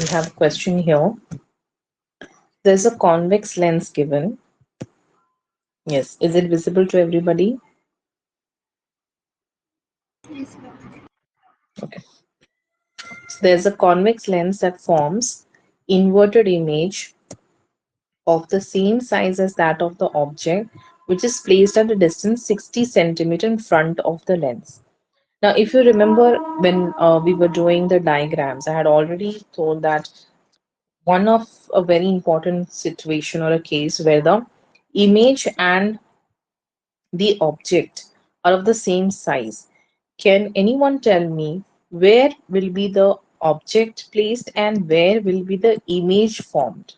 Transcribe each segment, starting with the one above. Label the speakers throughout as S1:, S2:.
S1: We have a question here. There's a convex lens given. Yes. Is it visible to everybody?
S2: Yes, ma'am.
S1: Okay. So there's a convex lens that forms inverted image of the same size as that of the object, which is placed at a distance 60 centimeter in front of the lens. Now, if you remember when we were doing the diagrams, I had already told that one of a very important situation or a case where the image and the object are of the same size. Can anyone tell me where will be the object placed and where will be the image formed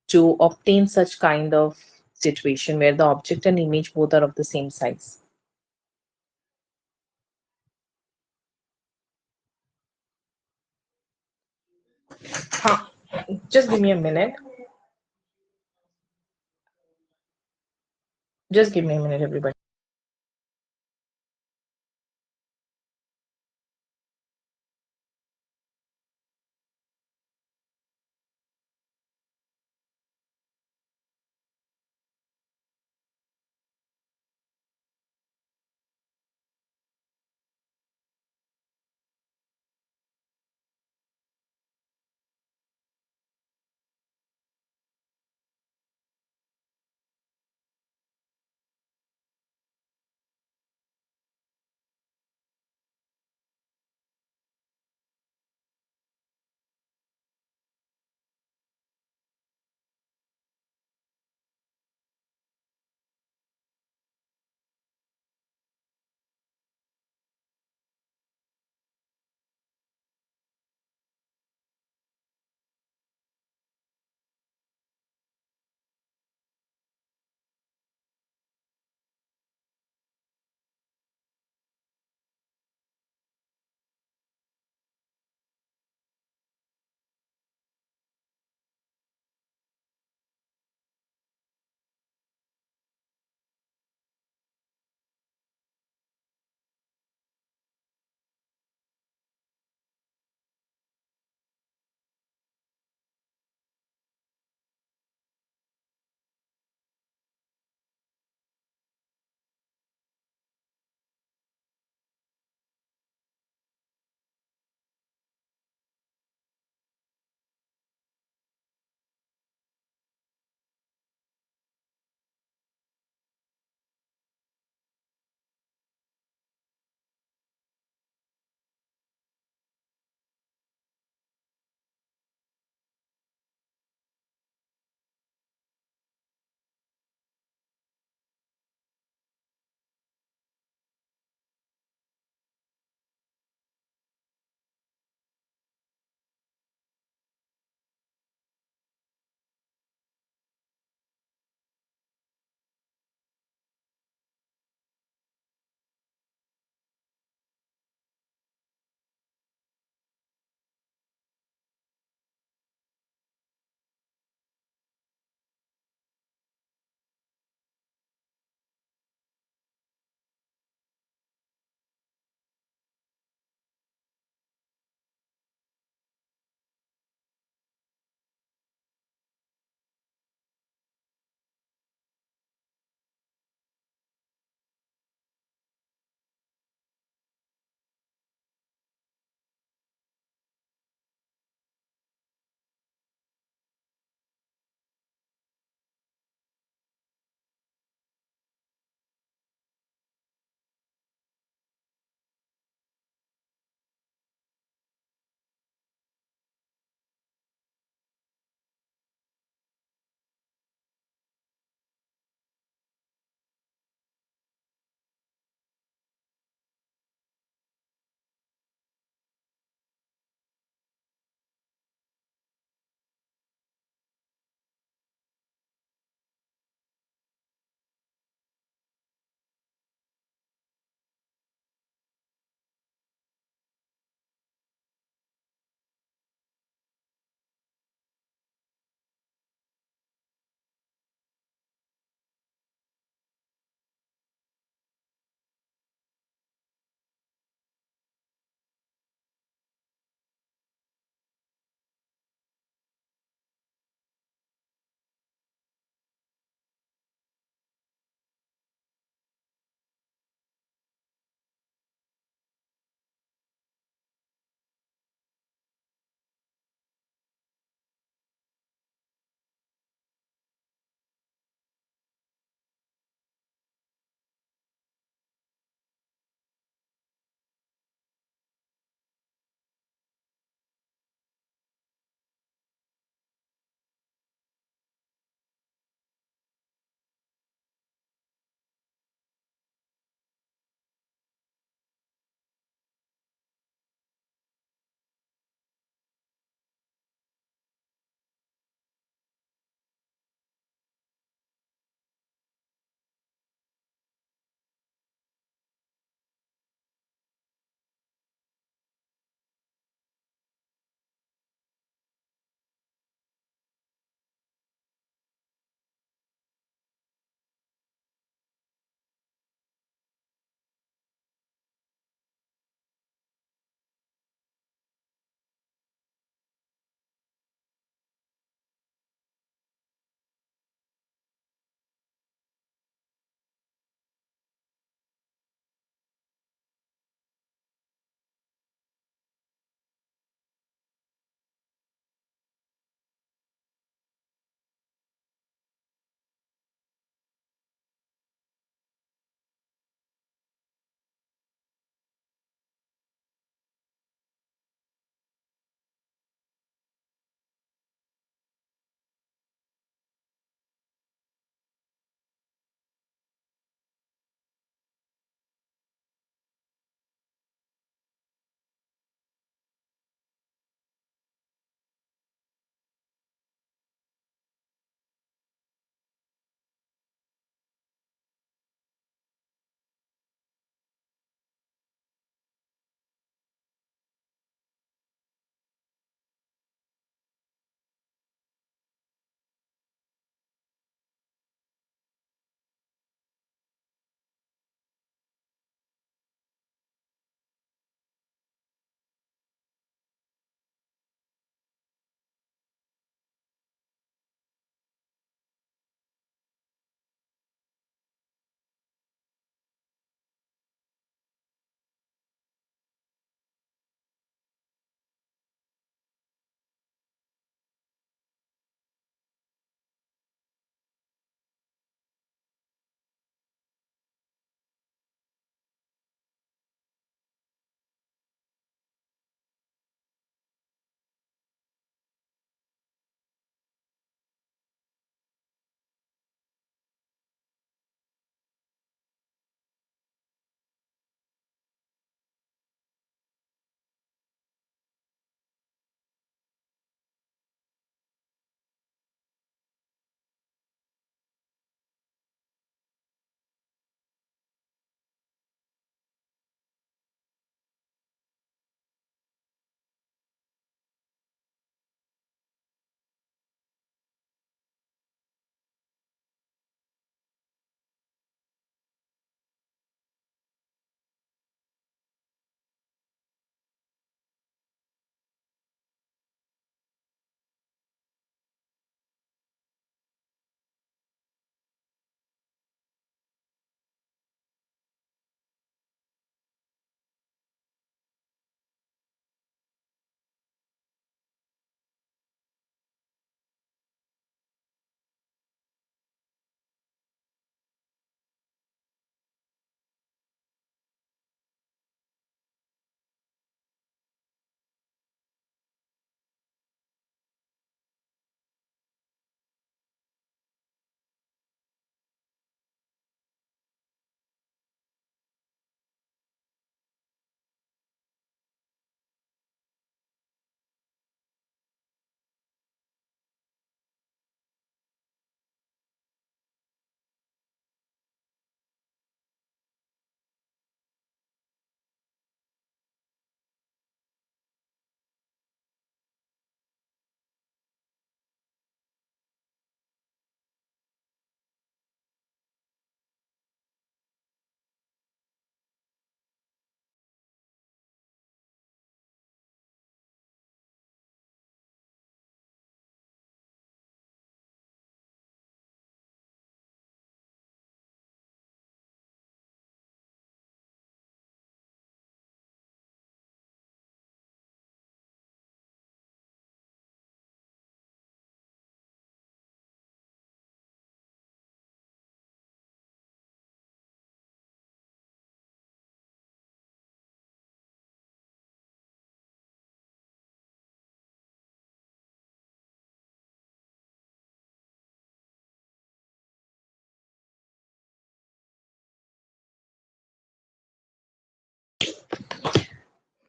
S1: to obtain such kind of situation where the object and image both are of the same size? Huh. Just give me a minute. Just give me a minute, everybody.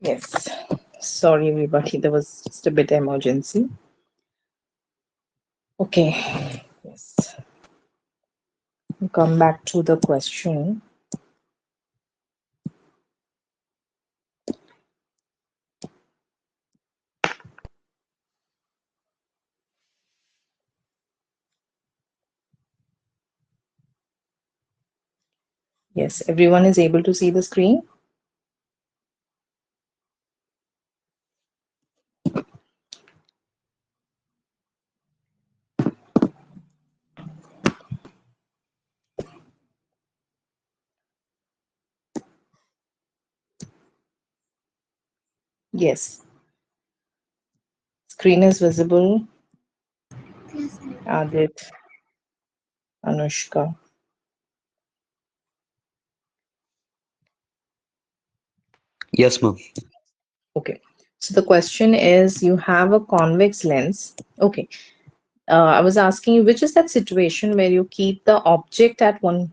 S1: Yes. Sorry, everybody. There was just a bit emergency. Okay. Yes. Come back to the question. Yes. Everyone is able to see the screen? Yes. Screen is visible. Adit, Anushka.
S2: Yes, ma'am.
S1: Okay. So the question is you have a convex lens. Okay. I was asking you, which is that situation where you keep the object at one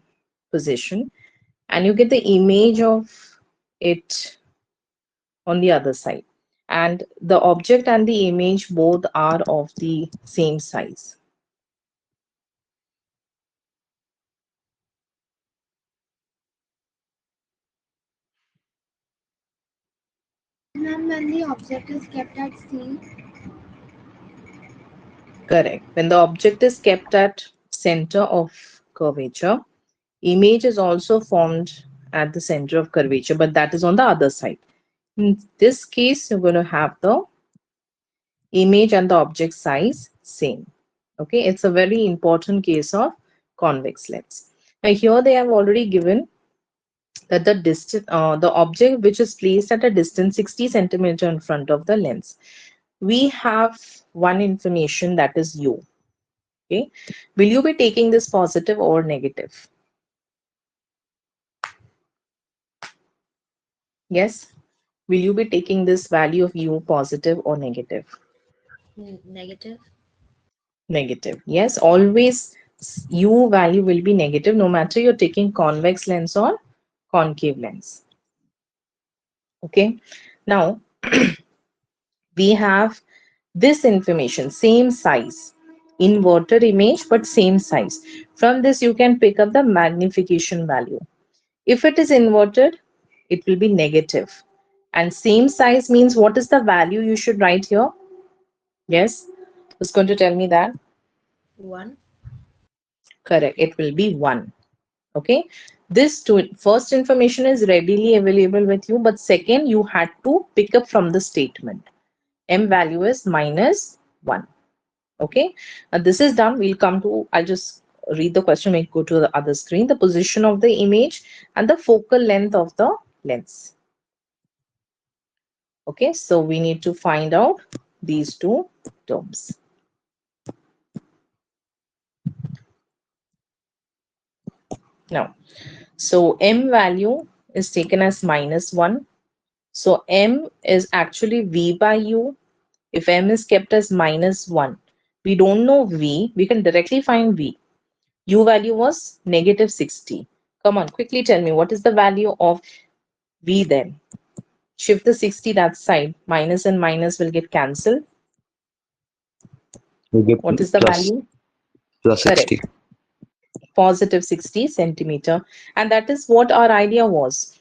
S1: position and you get the image of it on the other side. And the object and the image both are of the same size.
S3: Ma'am, when the object is kept at sea,
S1: Correct. When the object is kept at center of curvature, image is also formed at the center of curvature, but that is on the other side. In this case, you're going to have the image and the object size same. Okay, it's a very important case of convex lens. Now here they have already given that the object which is placed at a distance 60 centimeter in front of the lens. We have one information, that is u. Okay, will you be taking this positive or negative? Yes, will you be taking this value of u positive or negative?
S3: negative.
S1: Negative. Yes, always u value will be negative no matter you're taking convex lens or concave lens. Okay, now we have this information, same size, inverted image but same size. From this you can pick up the magnification value. If it is inverted, it will be negative. And same size means what is the value you should write here? Yes, who's going to tell me that?
S3: 1.
S1: Correct, it will be 1. Okay, this first information is readily available with you, but second you had to pick up from the statement. M value is -1. Okay, this is done. We'll come to, I'll just read the question, we'll go to the other screen. The position of the image and the focal length of the lens. Okay, so we need to find out these two terms. Now, so M value is taken as -1. So M is actually V by U. If M is kept as -1, we don't know V, we can directly find V. U value was -60. Come on, quickly tell me what is the value of V then? Shift the 60 that side. Minus and minus will get cancelled.
S2: We get
S1: What is the
S2: plus
S1: value?
S2: plus 60.
S1: Correct. Positive 60 centimeter. And that is what our idea was.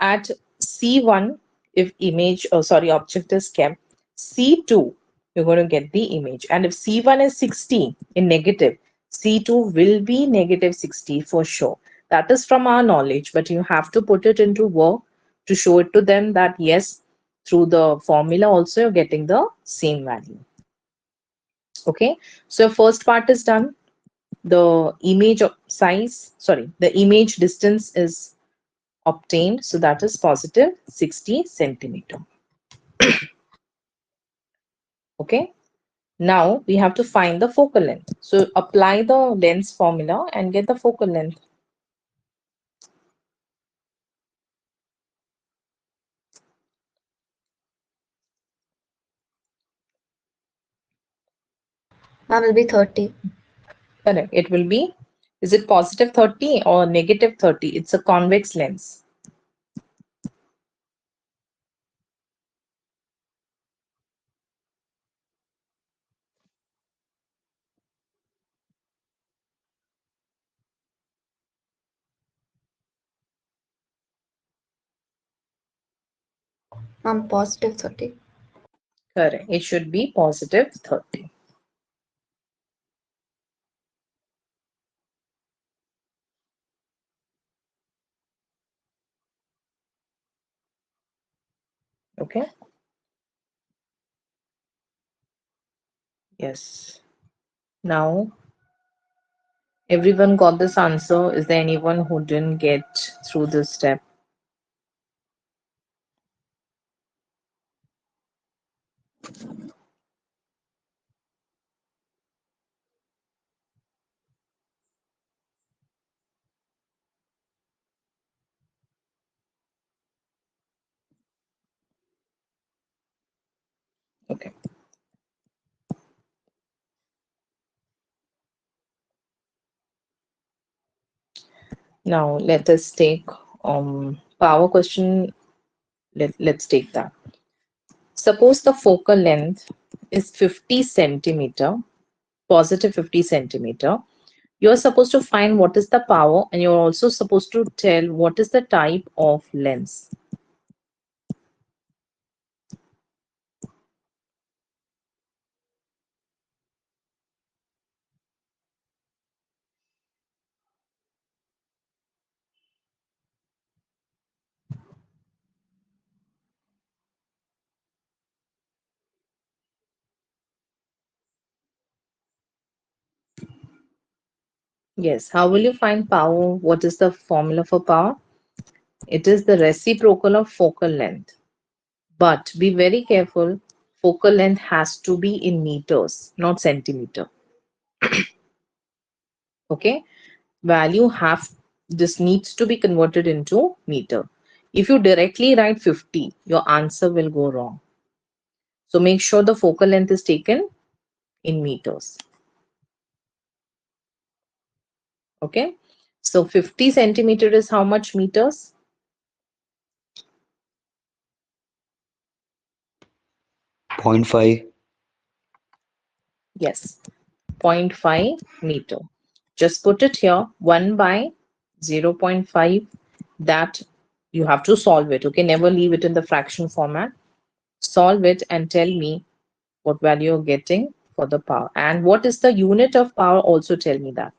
S1: At C1, if image, oh sorry, object is kept, C2, you're going to get the image. And if C1 is 60 in negative, C2 will be -60 for sure. That is from our knowledge, but you have to put it into work to show it to them that yes, through the formula also you're getting the same value. Okay, so first part is done. The image size, sorry, the image distance is obtained. So that is positive 60 centimeter. Okay. Now we have to find the focal length. So apply the lens formula and get the focal length.
S3: Ma'am will be 30.
S1: Correct. It will be, is it positive 30 or negative 30? It's a convex lens.
S3: Ma'am, positive 30.
S1: Correct. It should be positive 30. Okay. Yes. Now, everyone got this answer. Is there anyone who didn't get through this step? Okay. Now, let us take power question. Let's take that. Suppose the focal length is 50 centimeter, positive 50 centimeter. You're supposed to find what is the power, and you're also supposed to tell what is the type of lens. Yes, how will you find power? What is the formula for power? It is the reciprocal of focal length. But be very careful, focal length has to be in meters, not centimeter. Okay? Value have this needs to be converted into meter. If you directly write 50, your answer will go wrong. So make sure the focal length is taken in meters. Okay? So 50 centimeter is how much meters?
S2: Point 0.5.
S1: Yes, 0.5 meter. Just put it here, 1 by 0.5. That you have to solve it. Okay, never leave it in the fraction format. Solve it and tell me what value you're getting for the power. And what is the unit of power? Also tell me that.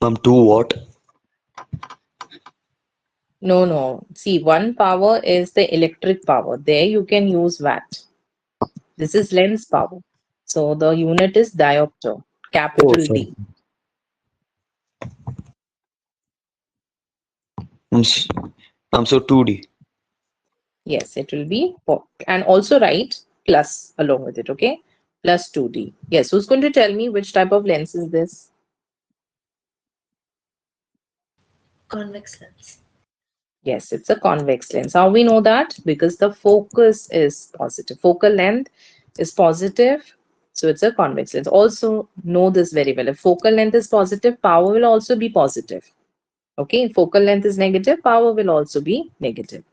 S2: 2 watt.
S1: No, no. See, 1 power is the electric power. There you can use watt. This is lens power. So the unit is diopter,
S2: Oh,
S1: capital
S2: sorry.
S1: D.
S2: I'm, s- I'm so 2D.
S1: Yes, it will be. And also write plus along with it, okay? Plus 2D. Yes, who's going to tell me which type of lens is this?
S3: Convex lens.
S1: Yes, it's a convex lens. How we know that? Because the focus is positive. Focal length is positive. So it's a convex lens. Also know this very well. If focal length is positive, power will also be positive. Okay, focal length is negative, power will also be negative.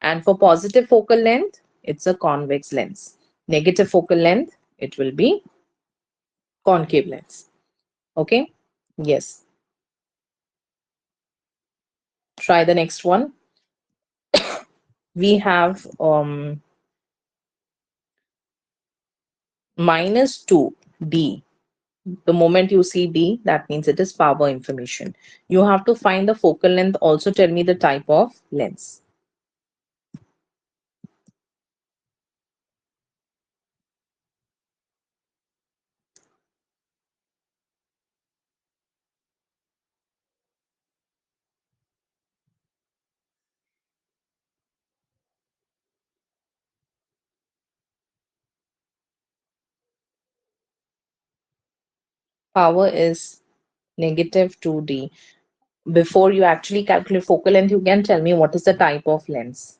S1: And for positive focal length, it's a convex lens. Negative focal length, it will be concave lens. Okay, yes. Try the next one. We have minus 2D. The moment you see D, that means it is power information. You have to find the focal length. Also tell me the type of lens. Power is negative 2D. Before you actually calculate focal length, you can tell me what is the type of lens.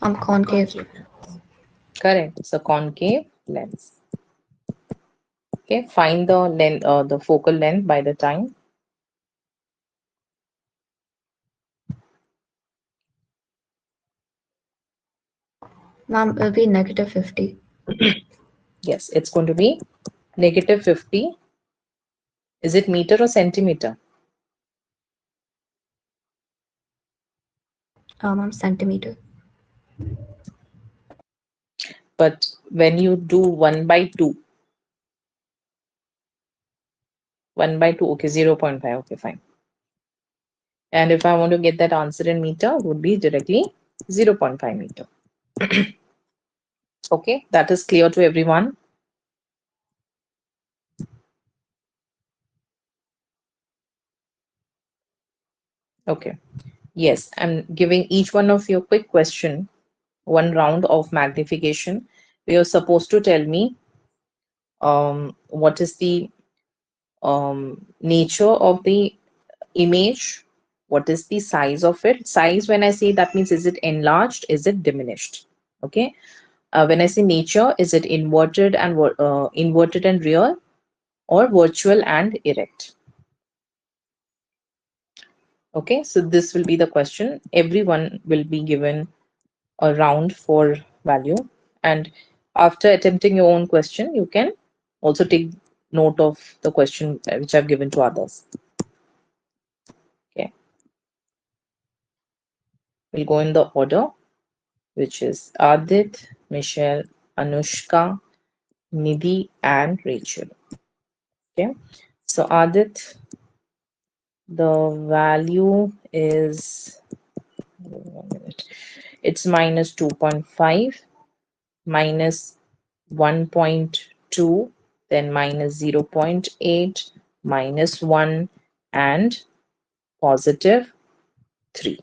S3: Concave.
S1: Correct. It's a concave lens. Okay. Find the length, the focal length by the time.
S3: Ma'am, it will be negative 50.
S1: Yes, it's going to be negative 50. Is it meter or centimeter?
S4: Centimeter.
S1: But when you do 1 by 2, 1 by 2, okay, 0.5, okay, fine. And if I want to get that answer in meter, it would be directly 0.5 meter. Okay, that is clear to everyone. Okay, yes, I'm giving each one of you a quick question, one round of magnification. You're supposed to tell me what is the nature of the image, what is the size of it. Size, when I say, that means is it enlarged, is it diminished? Okay. When I say nature, is it inverted and real, or virtual and erect? Okay, so this will be the question. Everyone will be given a round for value, and after attempting your own question, you can also take note of the question which I've given to others. Okay, we'll go in the order, which is Adit, Michelle, Anushka, Nidhi, and Rachel. Okay, so Adit, the value is, 1 minute, it's minus 2.5, minus 1.2, then minus 0.8, minus 1, and positive 3.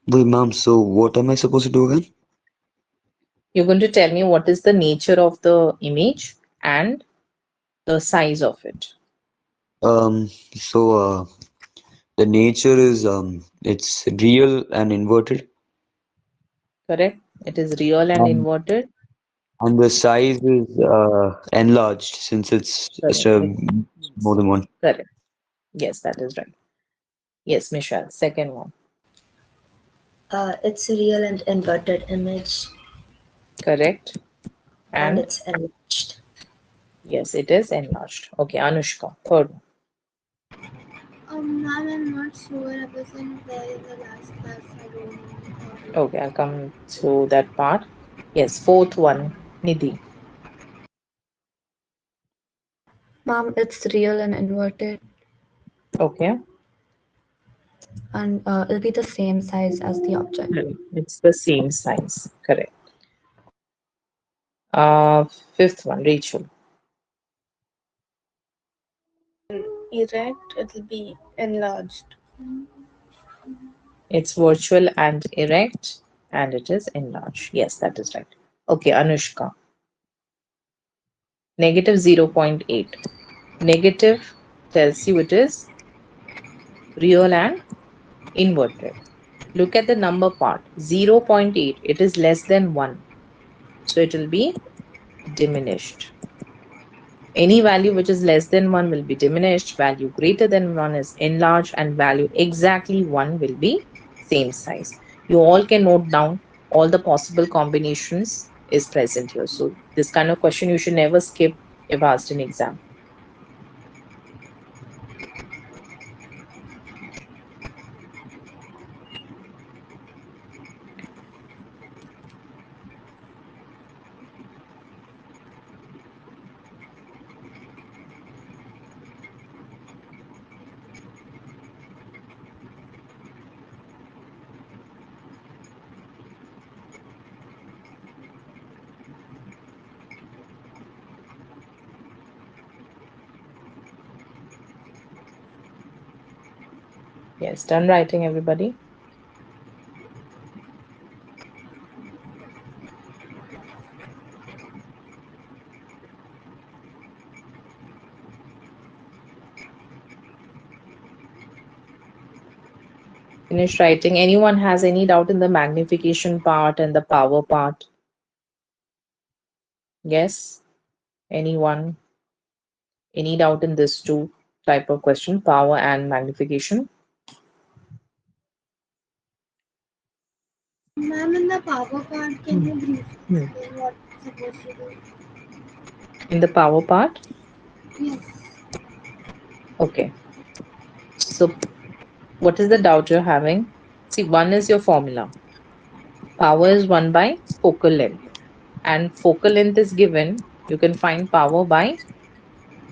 S2: Wait, ma'am, so what am I supposed to do again?
S1: You're going to tell me what is the nature of the image and the size of it.
S2: So the nature is it's real and inverted,
S1: Correct? It is real and
S2: and
S1: inverted.
S2: the size is enlarged since it's
S1: Correct.
S2: more
S1: Yes.
S2: than one.
S1: Correct. Yes, that is right. Yes, Michelle. Second one.
S4: It's a real and inverted image,
S1: Correct.
S4: and
S1: And
S4: it's enlarged.
S1: yes, it is enlarged. Okay, Anushka. Third one.
S3: Ma'am, I'm not sure. I wasn't there in the last class. I don't know.
S1: Okay, I'll come to that part. Yes, fourth one. Nidhi.
S4: Mom, it's real and inverted,
S1: Okay.
S4: and it'll be the same size as the object.
S1: It's the same size. Correct. Fifth one, Rachel.
S3: Erect, it'll be enlarged.
S1: It's virtual and erect, and it is enlarged. Yes, that is right. Okay, Anushka. Negative 0.8. Negative tells you it is real and inverted. Look at the number part. 0.8. It is less than 1. So it will be diminished. Any value which is less than 1 will be diminished, value greater than 1 is enlarged, and value exactly 1 will be same size. You all can note down all the possible combinations is present here. So this kind of question you should never skip if asked in exam. Yes, done writing everybody. Finish writing. Anyone has any doubt in the magnification part and the power part? Yes? Anyone? Any doubt in this two type of question, power and magnification?
S3: Ma'am, in the power part, can
S1: Hmm.
S3: you briefly
S1: Hmm.
S3: explain what it's supposed to do?
S1: In the power part?
S3: Yes.
S1: Okay. So what is the doubt you're having? See, one is your formula. Power is 1 by focal length. And focal length is given. You can find power by,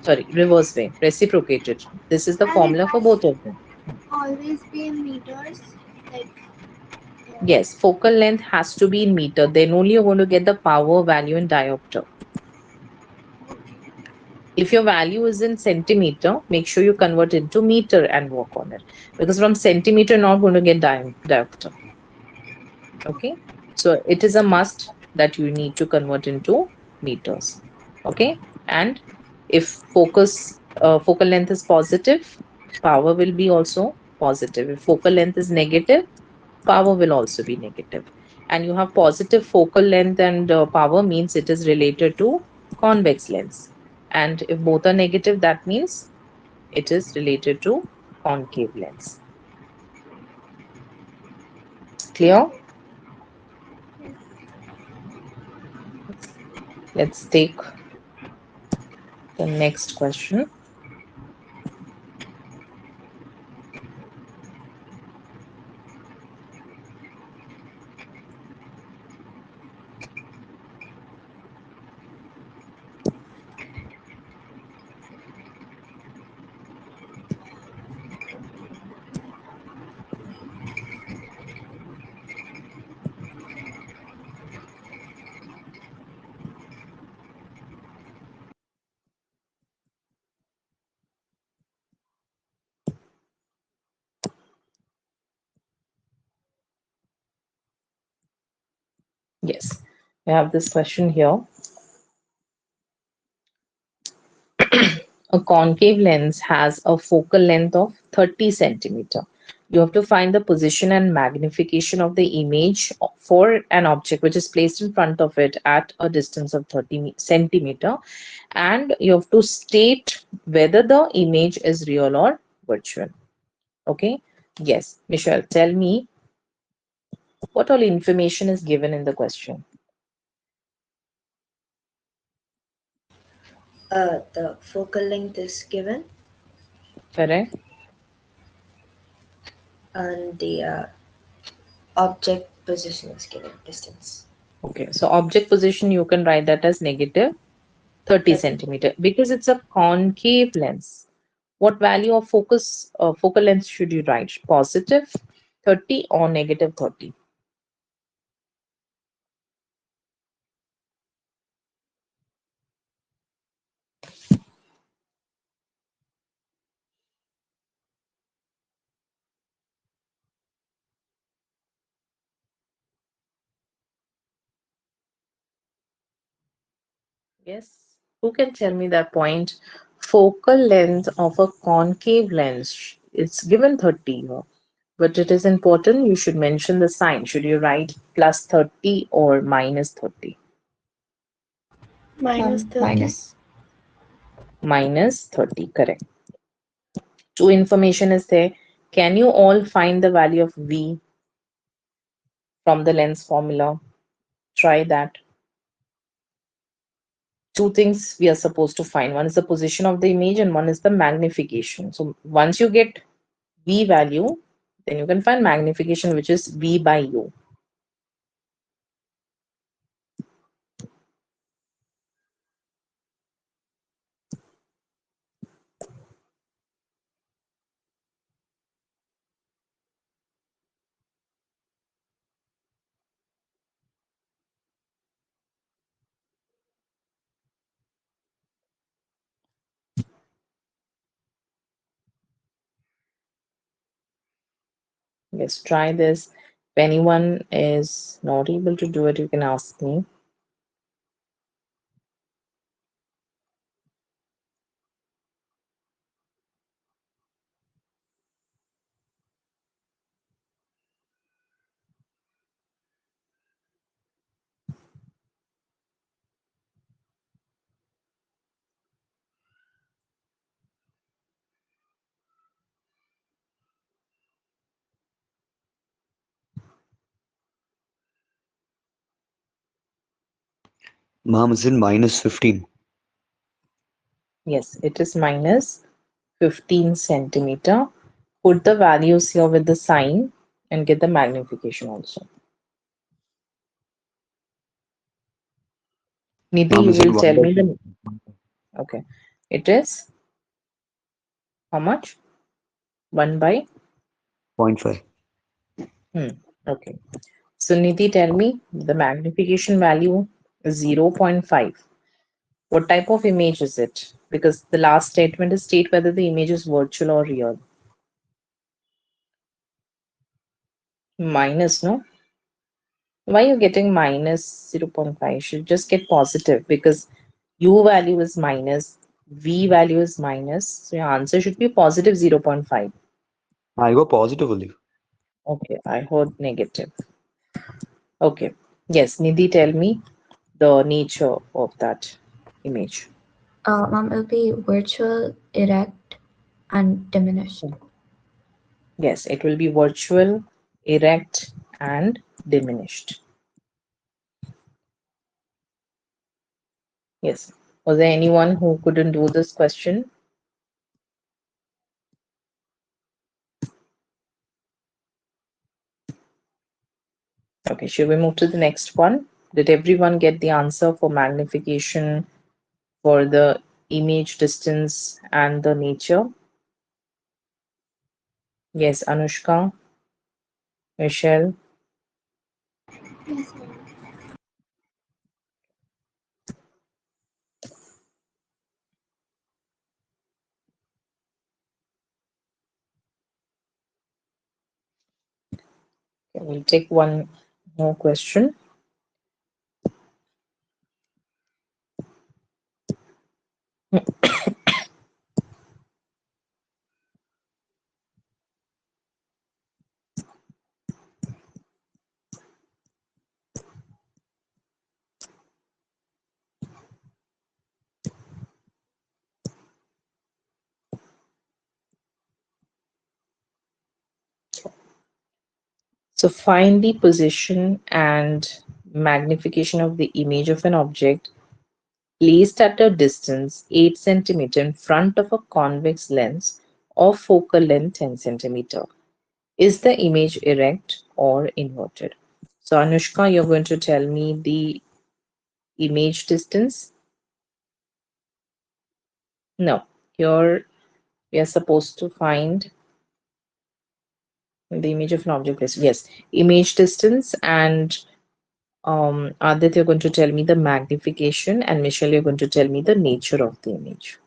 S1: sorry, reverse way, reciprocated. This is the
S3: And it
S1: formula for
S3: must
S1: both of them.
S3: always be in meters. Like,
S1: Yes, focal length has to be in meter. Then only you're going to get the power value in diopter. If your value is in centimeter, make sure you convert into meter and work on it. Because from centimeter, you're not going to get diopter. Okay. So it is a must that you need to convert into meters. Okay. And if focal length is positive, power will be also positive. If focal length is negative, power will also be negative. And you have positive focal length and power means it is related to convex lens. And if both are negative, that means it is related to concave lens. Clear? Let's take the next question. Yes, we have this question here. A concave lens has a focal length of 30 centimeter. You have to find the position and magnification of the image for an object which is placed in front of it at a distance of 30 centimeter. And you have to state whether the image is real or virtual. Okay. Yes, Michelle, tell me what all information is given in the question.
S5: The focal length is given
S1: Correct.
S5: and the object position is given, distance.
S1: Okay. So object position, you can write that as negative 30
S5: 30.
S1: centimeter because it's a concave lens. What value of focal length should you write? Positive 30 or negative 30? Yes. Who can tell me that point? Focal length of a concave lens. It's given 30 here. But it is important you should mention the sign. Should you write plus 30 or minus 30?
S3: minus 30.
S4: Minus.
S1: Minus 30, correct. Two information is there. Can you all find the value of V from the lens formula? Try that. Two things we are supposed to find. One is the position of the image and one is the magnification. So once you get V value, then you can find magnification, which is V by U. Yes, try this. If anyone is not able to do it, you can ask me.
S2: Mom is in minus 15.
S1: Yes, it is minus 15 centimeter. Put the values here with the sign and get the magnification also. Nidhi,
S2: Mom,
S1: you
S2: is it
S1: will
S2: one
S1: tell
S2: by
S1: me the. Okay. It is how much? 1 by?
S2: 0.5?
S1: Hmm. Okay. So Nidhi, tell me the magnification value is 0.5. What type of image is it? Because the last statement is state whether the image is virtual or real. Minus, no? Why are you getting minus 0.5? You should just get positive because U value is minus, V value is minus. So your answer should be positive 0.5.
S2: I go positive only.
S1: Okay, I heard negative. Okay. Yes, Nidhi, tell me the nature of that image.
S4: Mom, it'll be virtual, erect, and diminished.
S1: Yes, it will be virtual, erect, and diminished. Yes. Was there anyone who couldn't do this question? Okay, should we move to the next one? Did everyone get the answer for magnification, for the image distance, and the nature? Yes, Anushka, Michelle.
S3: Yes, ma'am.
S1: Okay, we'll take one more question. So find the position and magnification of the image of an object placed at a distance 8 centimeter in front of a convex lens of focal length 10 centimeter. Is the image erect or inverted? So Anushka, you're going to tell me the image distance. No, here we are supposed to find the image of an object placed. Yes, image distance, and Adit, you're going to tell me the magnification, and Michelle, you're going to tell me the nature of the image.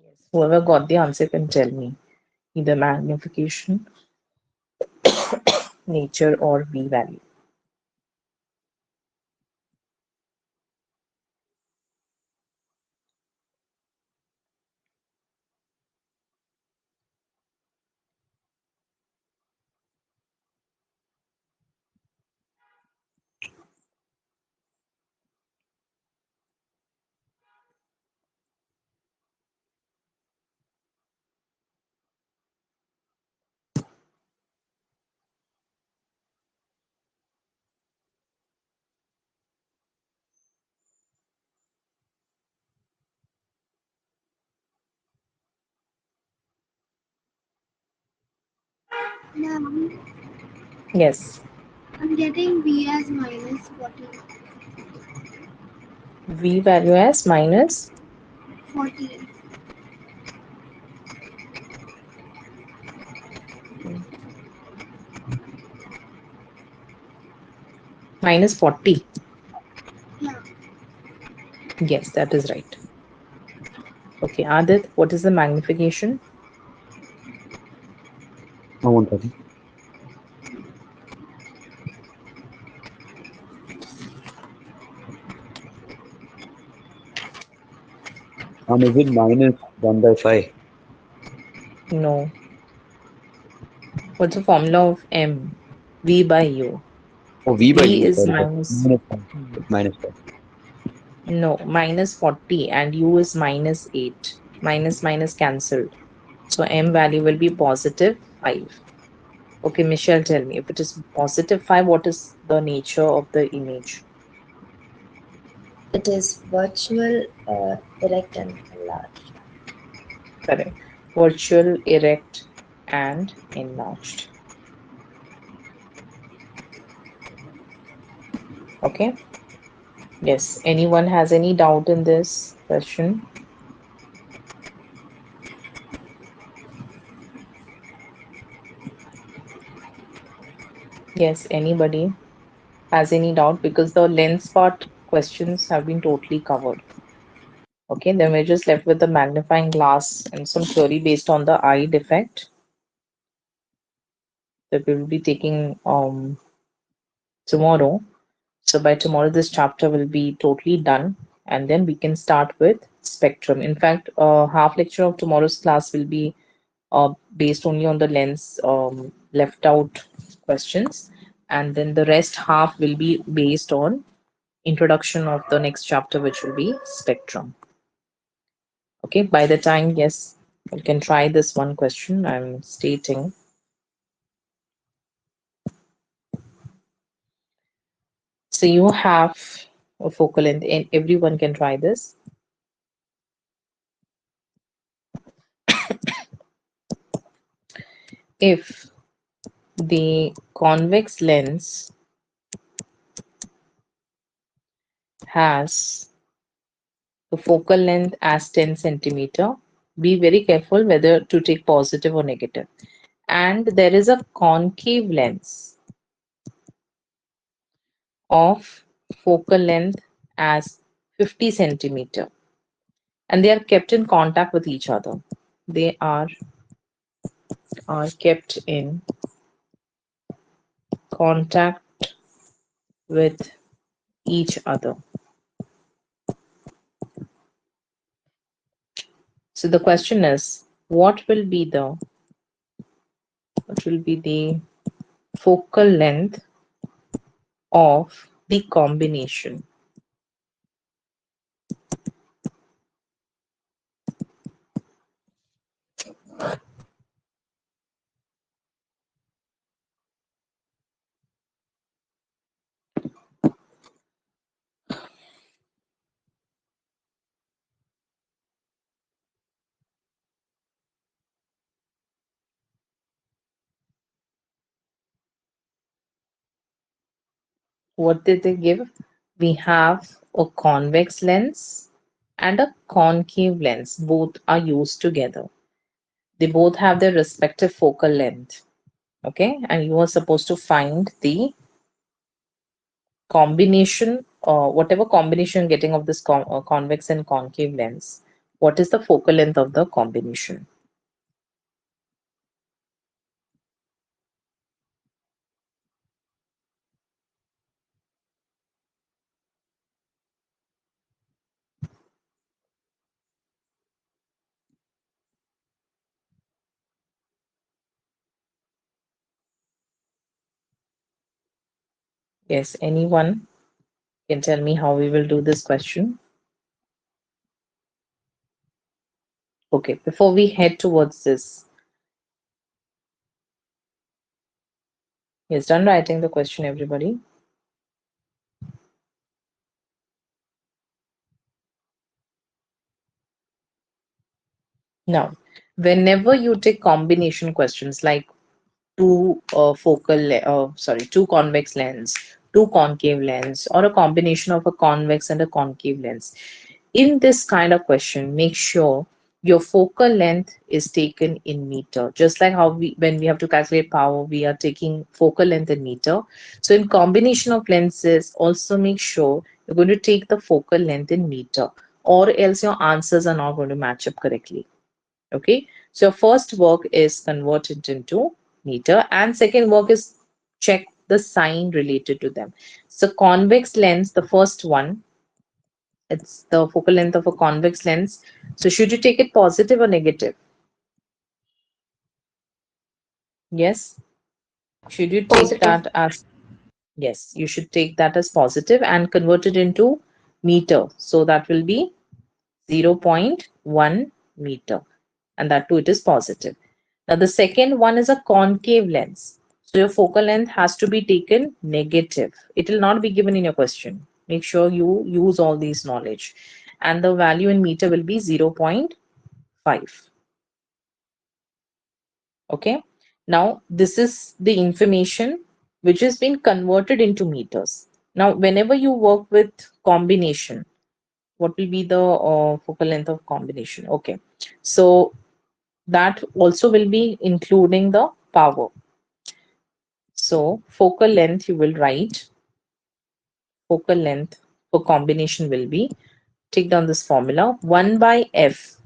S1: Yes. Whoever got the answer can tell me either magnification, nature, or V value.
S3: Ma'am,
S1: Yes.
S3: I'm getting V as minus 40.
S1: V value as minus
S3: 40.
S1: minus 40.
S3: Yeah.
S1: Yes, that is right. Okay, Adit, what is the magnification?
S2: I want that. Is it minus 1 by 5?
S1: No. What's the formula of M? V by U.
S2: Oh, V by
S1: V
S2: U,
S1: is
S2: sorry.
S1: minus,
S2: Minus 5. Minus 5.
S1: no, minus 40 and U is minus 8. Minus minus cancelled. So M value will be positive 5. Okay, Michelle, tell me if it is positive 5, what is the nature of the image?
S5: It is virtual, erect, and enlarged.
S1: Correct. Virtual, erect, and enlarged. Okay. Yes. Anyone has any doubt in this question? Yes. Anybody has any doubt? Because the lens part questions have been totally covered. Okay. Then we're just left with the magnifying glass and some theory based on the eye defect that we will be taking tomorrow. So by tomorrow, this chapter will be totally done, and then we can start with spectrum. In fact, half lecture of tomorrow's class will be based only on the lens left out questions, and then the rest half will be based on introduction of the next chapter, which will be spectrum. Okay, by the time, yes, you can try this one question I'm stating. So you have a focal length, and everyone can try this. If the convex lens has the focal length as 10 centimeter, be very careful whether to take positive or negative. And there is a concave lens of focal length as 50 centimeter, and they are kept in contact with each other. They are kept in contact with each other. So the question is, what will be the focal length of the combination? What did they give? We have a convex lens and a concave lens. Both are used together. They both have their respective focal length. Okay, and you are supposed to find the combination, whatever combination getting of this convex and concave lens. What is the focal length of the combination? Yes, anyone can tell me how we will do this question? Okay, before we head towards this, yes, done writing the question, everybody. Now, whenever you take combination questions like two convex lens, two concave lens, or a combination of a convex and a concave lens. In this kind of question, make sure your focal length is taken in meter. Just like how when we have to calculate power, we are taking focal length in meter. So in combination of lenses, also make sure you're going to take the focal length in meter, or else your answers are not going to match up correctly. Okay, so your first work is convert it into meter, and second work is check the sign related to them. So convex lens, the first one, it's the focal length of a convex lens. So should you take it positive or negative? Yes. Should you take
S4: Positive.
S1: that as, yes, you should take that as positive and convert it into meter. So that will be 0.1 meter, and that too it is positive. Now the second one is a concave lens. So your focal length has to be taken negative. It will not be given in your question. Make sure you use all these knowledge. And the value in meter will be 0.5. Okay. Now this is the information which has been converted into meters. Now whenever you work with combination, what will be the focal length of combination? Okay. So that also will be including the power. So focal length, you will write focal length for combination will be, take down this formula, 1 by f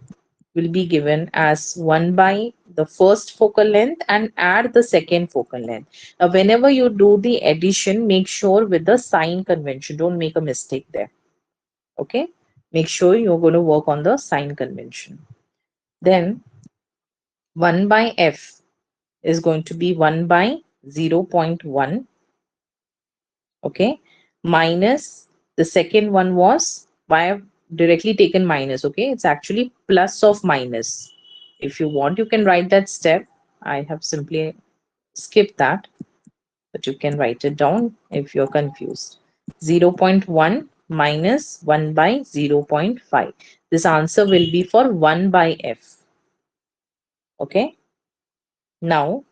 S1: will be given as 1 by the first focal length and add the second focal length. Now whenever you do the addition, make sure with the sign convention, don't make a mistake there. Okay, make sure you're going to work on the sign convention. Then 1 by f is going to be 1 by 0.1. Okay, minus the second one was, why I've directly taken minus. Okay, it's actually plus of minus. If you want, you can write that step. I have simply skipped that, but you can write it down if you're confused. 0.1 minus 1 by 0.5. This answer will be for 1 by f. Okay, now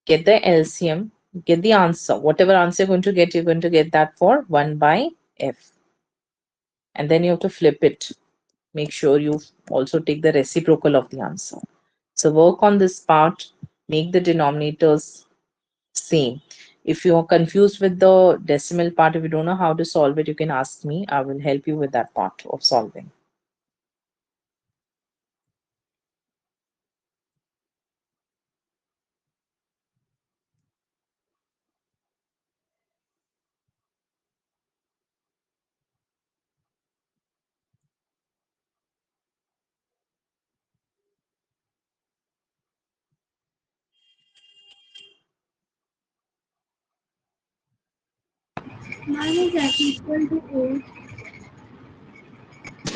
S1: get the LCM, get the answer. Whatever answer you're going to get, you're going to get that for 1 by f. And then you have to flip it. Make sure you also take the reciprocal of the answer. So work on this part, make the denominators same. If you are confused with the decimal part, if you don't know how to solve it, you can ask me. I will help you with that part of solving.
S3: Mine is f equal to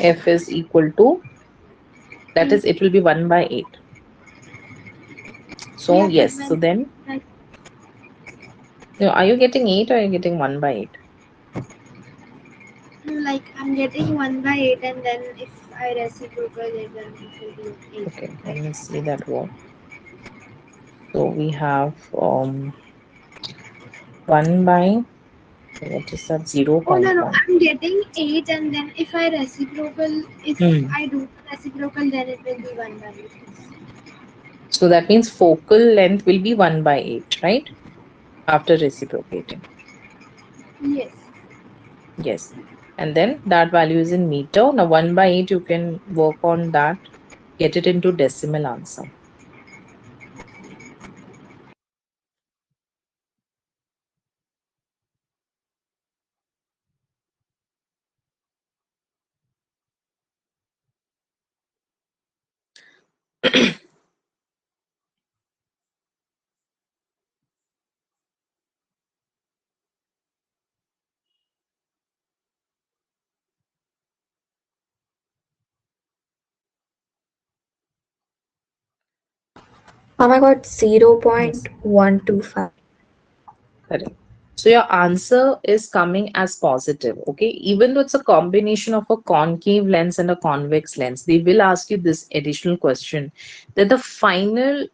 S3: 8.
S1: F is equal to, that is,
S3: 8.
S1: it will be 1 by 8. So
S3: Yeah, but
S1: yes, so
S3: when
S1: then,
S3: like
S1: are you getting 8 or are you getting 1 by 8?
S3: no, like I'm getting 1 by 8, and then if I reciprocal it, then it will be 8,
S1: Okay, let
S3: right?
S1: me see that word. So we have 1 by, what is that,
S3: Oh no, no,
S1: 0.1.
S3: I'm getting 8, and then if I reciprocal, if
S1: Hmm.
S3: I do reciprocal, then it will be 1 by 8.
S1: So that means focal length will be 1 by 8, right? After reciprocating.
S3: Yes.
S1: Yes. And then that value is in meter. Now 1 by 8, you can work on that, get it into decimal answer.
S4: Mom, I got
S1: Yes,
S4: 0.125.
S1: correct. So your answer is coming as positive. Okay. Even though it's a combination of a concave lens and a convex lens, they will ask you this additional question, that the final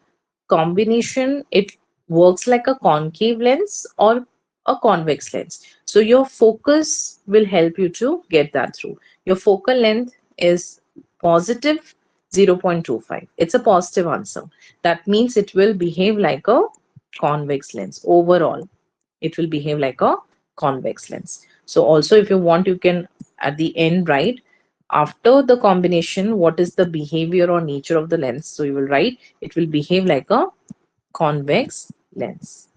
S1: combination, it works like a concave lens or a convex lens. So your focus will help you to get that through. Your focal length is positive 0.25. It's a positive answer. That means it will behave like a convex lens. Overall, it will behave like a convex lens. So also if you want, you can at the end write after the combination, what is the behavior or nature of the lens. So you will write it will behave like a convex lens.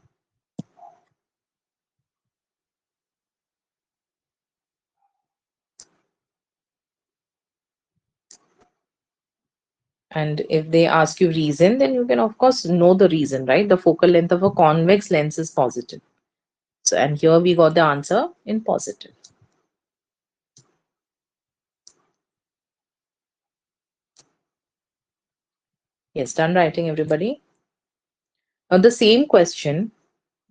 S1: And if they ask you reason, then you can of course know the reason, right? The focal length of a convex lens is positive. So, and here we got the answer in positive. Yes, done writing, everybody. Now the same question,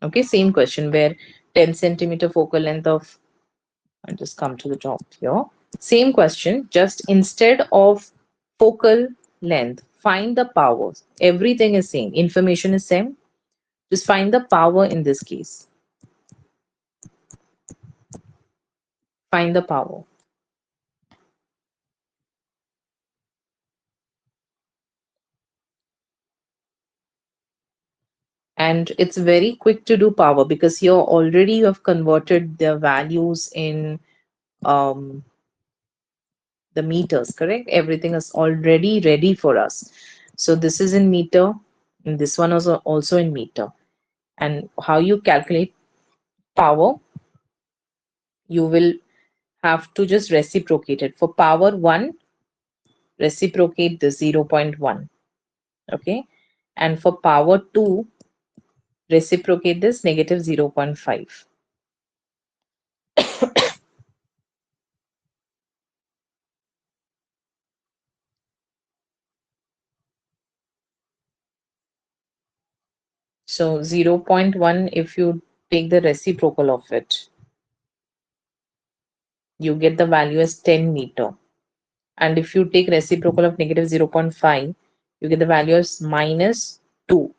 S1: okay, same question where 10 centimeter focal length of, I'll just come to the top here. Same question, just instead of focal length, find the power. Everything is same, information is same. Just find the power in this case. Find the power. And it's very quick to do power because here already you have converted the values in um, the meters, correct? Everything is already ready for us. So this is in meter, and this one is also in meter. And how you calculate power, you will have to just reciprocate it. For power 1, reciprocate the 0.1, okay? And for power 2, reciprocate this negative 0.5. So 0.1, if you take the reciprocal of it, you get the value as 10 meter. And if you take reciprocal of negative 0.5, you get the value as minus 2.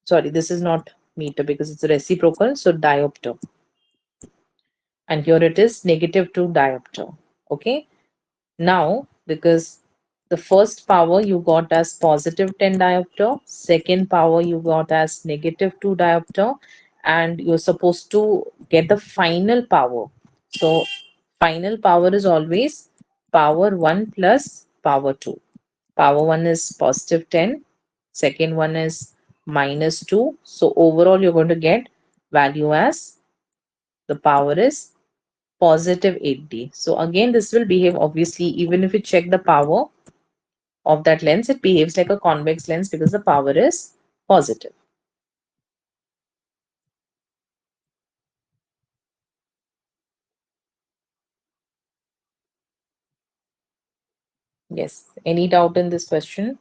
S1: Sorry, this is not meter because it's reciprocal, so diopter. And here it is negative 2 diopter. Okay. Now, because the first power you got as positive 10 diopter, second power you got as negative 2 diopter, and you're supposed to get the final power. So, final power is always power 1 plus power 2. Power 1 is positive 10, second one is minus 2. So, overall, you're going to get value as the power is positive 80. So again, this will behave obviously, even if you check the power of that lens, it behaves like a convex lens because the power is positive. Yes. Any doubt in this question?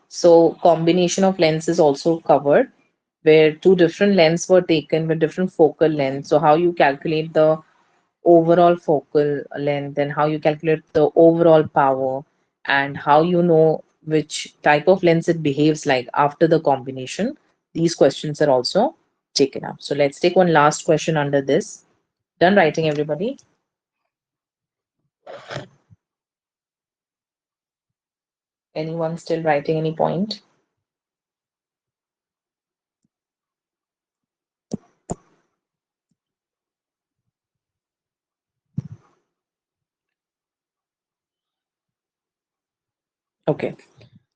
S1: So combination of lenses also covered where two different lenses were taken with different focal length. So how you calculate the overall focal length and how you calculate the overall power and how you know which type of lens it behaves like after the combination. These questions are also taken up. So let's take one last question under this. Done writing, everybody? Anyone still writing any point? Okay,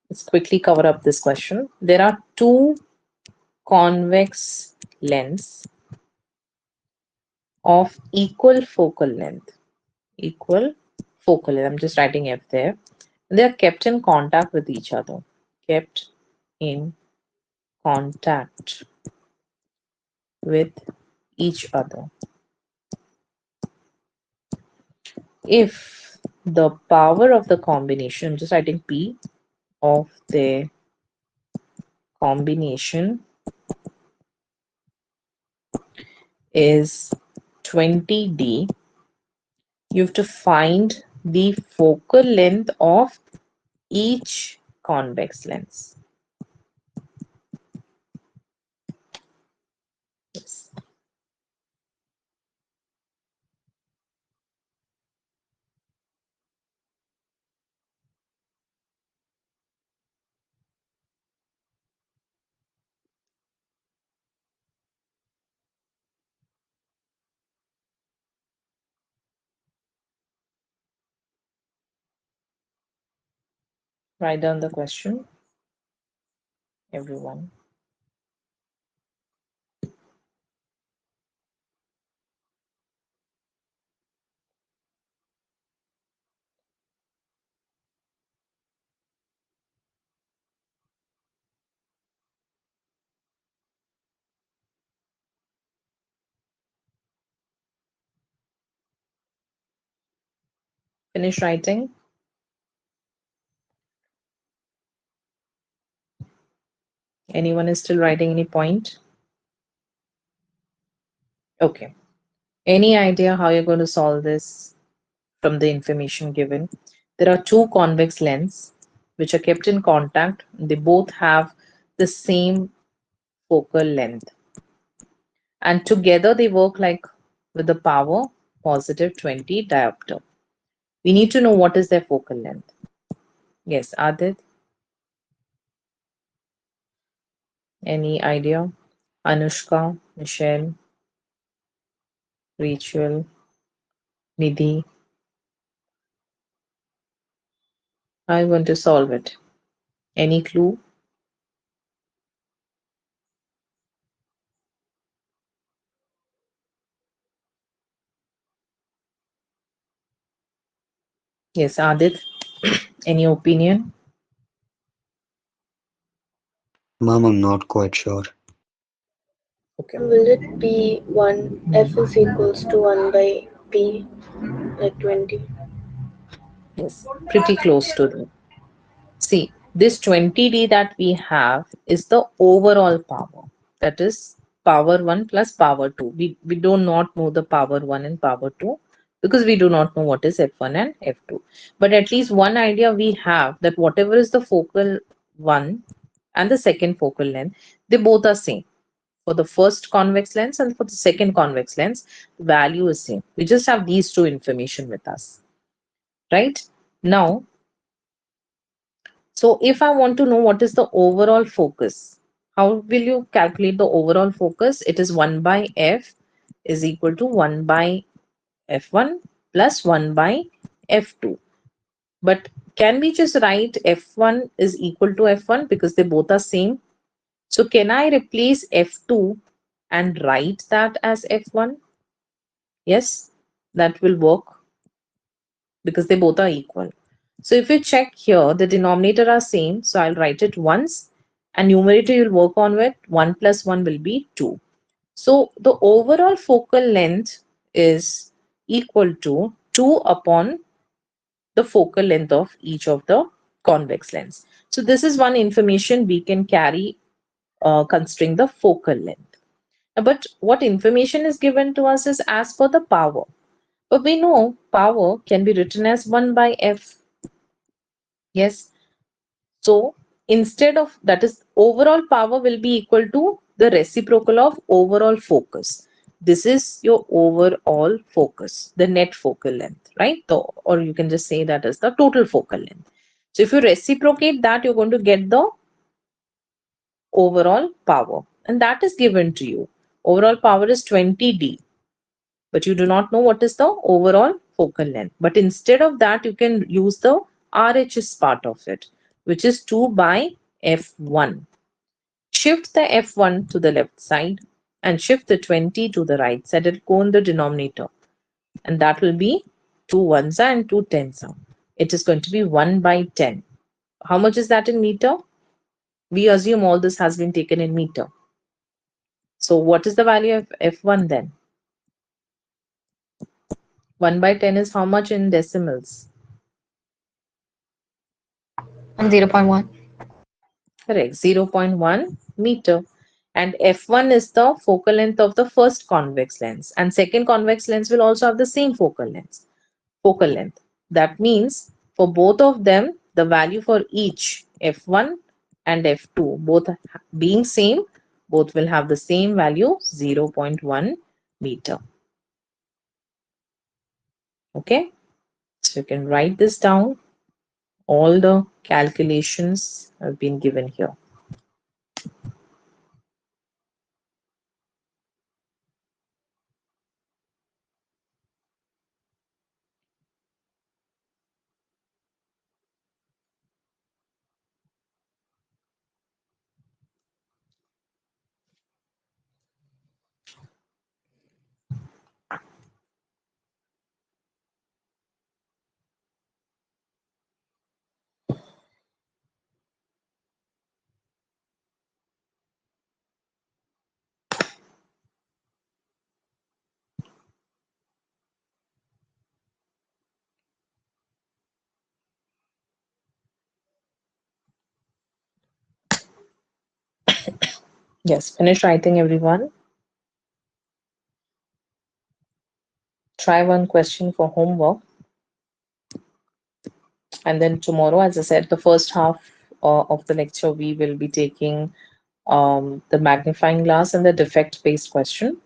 S1: let's quickly cover up this question. There are two convex lens of equal focal length. Equal focal length. I'm just writing F there. They are kept in contact with each other. Kept in contact with each other. If the power of the combination, I'm just writing P of the combination is 20D, you have to find the focal length of each convex lens. Yes. Write down the question, everyone. Finish writing. Anyone is still writing any point? Okay. Any idea how you're going to solve this from the information given? There are two convex lenses which are kept in contact. They both have the same focal length, and together they work like with the power positive 20 diopter. We need to know what is their focal length. Yes, Adit, any idea? Anushka, Michelle, Rachel, Nidhi. I'm going to solve it. Any clue? Yes, Adit, any opinion?
S2: Ma'am, I'm not quite sure.
S1: Okay.
S6: Will it be 1 F is equals to 1 by P, like 20?
S1: Yes, pretty close to that. See, this 20D that we have is the overall power. That is power 1 plus power 2. We do not know the power 1 and power 2 because we do not know what is F1 and F2. But at least one idea we have that whatever is the focal 1 and the second focal length, they both are same. For the first convex lens and for the second convex lens, the value is same. We just have these two information with us, right? Now, so if I want to know what is the overall focus, how will you calculate the overall focus? It is 1 by f is equal to 1 by f1 plus 1 by f2. But can we just write f1 is equal to f1 because they both are same? So can I replace f2 and write that as f1? Yes, that will work because they both are equal. So if you check here, the denominator are same. So I'll write it once and numerator you'll work on with 1 plus 1 will be 2. So the overall focal length is equal to 2 upon the focal length of each of the convex lens. So this is one information we can carry considering the focal length. But what information is given to us is as per the power. But we know power can be written as 1 by f. Yes. So instead of that is overall power will be equal to the reciprocal of overall focus. This is your overall focus, the net focal length, right? Or you can just say that as the total focal length. So if you reciprocate that, you're going to get the overall power. And that is given to you. Overall power is 20D, but you do not know what is the overall focal length. But instead of that, you can use the RHS part of it, which is 2 by F1. Shift the F1 to the left side and shift the 20 to the right side. It will go in the denominator. And that will be 2 ones and 2 tens. It is going to be 1 by 10. How much is that in meter? We assume all this has been taken in meter. So what is the value of F1 then? 1 by 10 is how much in decimals?
S4: And 0.1.
S1: Correct, 0.1 meter. And F1 is the focal length of the first convex lens. And second convex lens will also have the same focal length. That means for both of them, the value for each F1 and F2 both being same, both will have the same value 0.1 meter. Okay, so you can write this down. All the calculations have been given here. Yes, finish writing, everyone. Try one question for homework. And then tomorrow, as I said, the first half of the lecture, we will be taking the magnifying glass and the defect based question.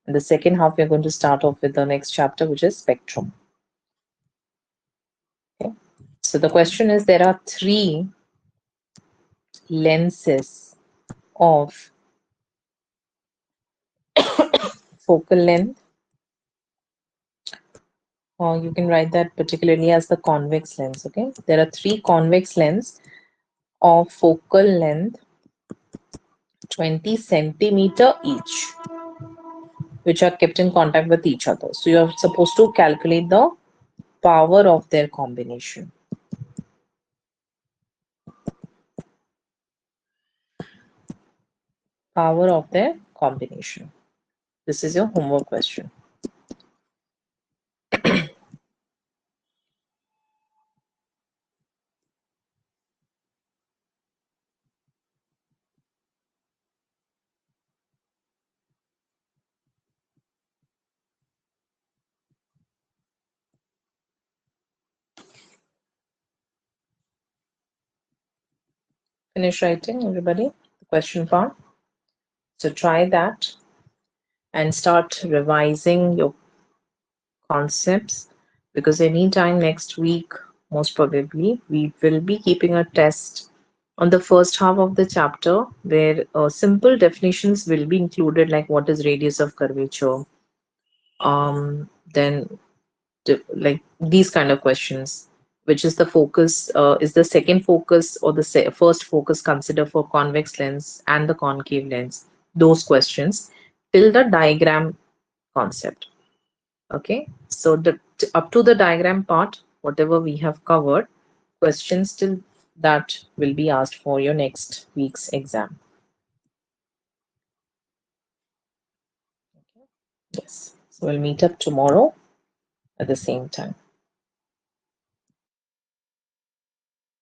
S1: In the second half, we're going to start off with the next chapter, which is spectrum. Okay. So the question is, there are three lenses of focal length, or you can write that particularly as the convex lens. Okay, there are three convex lenses of focal length 20 centimeter each, which are kept in contact with each other. So you're supposed to calculate the power of their combination. Power of their combination. This is your homework question. Finish writing, everybody, the question part. So try that and start revising your concepts, because anytime next week, most probably, we will be keeping a test on the first half of the chapter where simple definitions will be included, like what is radius of curvature, then like these kind of questions. Which is the focus? Is the second focus or the first focus considered for convex lens and the concave lens? Those questions till the diagram concept. Okay, so up to the diagram part, whatever we have covered, questions till that will be asked for your next week's exam. Yes, so we'll meet up tomorrow at the same time.